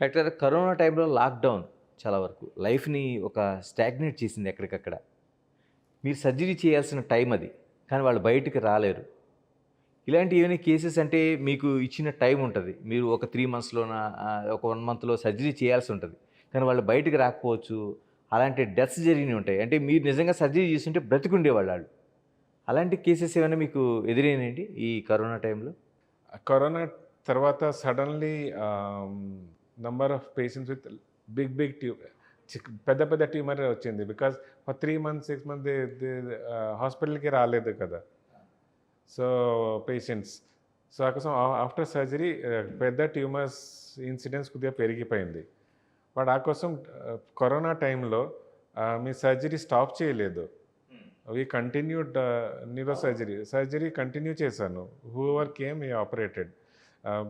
Doctor corona టైంలో lockdown చాలా వరకు లైఫ్‌ని ఒక స్టాగ్నేట్ చేసింది ఎక్కడికక్కడ. మీరు సర్జరీ చేయాల్సిన టైం అది. కానీ వాళ్ళు బయటికి రాలేరు. ఇలాంటి ఏమైనా కేసెస్ అంటే మీకు ఇచ్చిన టైం ఉంటది. మీరు ఒక 3 మంత్స్‌లోన ఒక 1 మంత్‌లో సర్జరీ చేయాల్సి ఉంటది. కానీ వాళ్ళు బయటికి రాకపోవచ్చు. అలాంటి డెత్స్ జరిగినవి ఉంటాయి. అంటే మీరు నిజంగా సర్జరీ చేసుంటే బ్రతికుండేవాళ్ళు ఆళ్ళు. అలాంటి కేసెస్ ఏమైనా మీకు ఎదురైనాయండి ఈ కరోనా టైంలో? కరోనా తర్వాత suddenly number of patients with big పెద్ద పెద్ద ట్యూమర్ వచ్చింది. బికాజ్ ఫర్ 3 మంత్స్, 6 మంత్స్ హాస్పిటల్‌కి రాలేదు కదా! So, patients. సో, ఆ కోసం ఆఫ్టర్ సర్జరీ పెద్ద ట్యూమర్స్ ఇన్సిడెన్స్ కొద్దిగా పెరిగిపోయింది. బట్ ఆ కోసం కరోనా టైంలో మీ సర్జరీ స్టాప్ చేయలేదు. We continued neuro surgery. Surgery continue చేశాను. Whoever came we operated. Ah,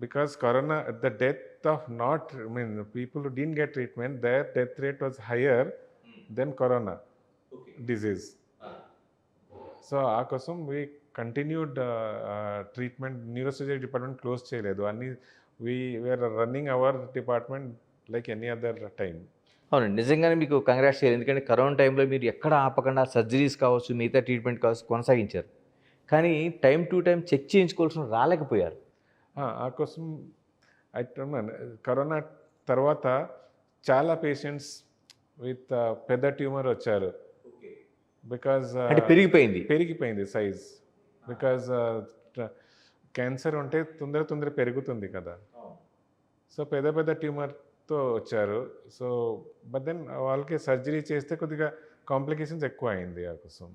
because corona the death of not I mean people who didn't get treatment their death rate was higher than corona disease. So, ఆ కోసం we continued treatment. Neuro surgery department close చేయలేదు. We are running our department like any other time. అవునండి. నిజంగానే మీకు congrats చేయాలి. ఎందుకంటే corona టైంలో మీరు ఎక్కడ ఆపకుండా సర్జరీస్ కావచ్చు, మిగతా ట్రీట్మెంట్ కావచ్చు కొనసాగించారు. కానీ టైమ్ టు టైమ్ చెక్ చేయించుకోవాల్సిన రాలేకపోయారు. ఆ కోసం కరోనా తర్వాత చాలా పేషెంట్స్ విత్ పెద్ద ట్యూమర్ వచ్చారు. బికాజ్ అంటే పెరిగిపోయింది. పెరిగిపోయింది సైజ్. బికాజ్ క్యాన్సర్ ఉంటే తొందర తొందర పెరుగుతుంది కదా! సో, పెద్ద పెద్ద ట్యూమర్‌తో వచ్చారు. సో, బట్ దెన్ వాళ్ళకి సర్జరీ చేస్తే కొద్దిగా కాంప్లికేషన్స్ ఎక్కువ అయింది ఆ కోసం.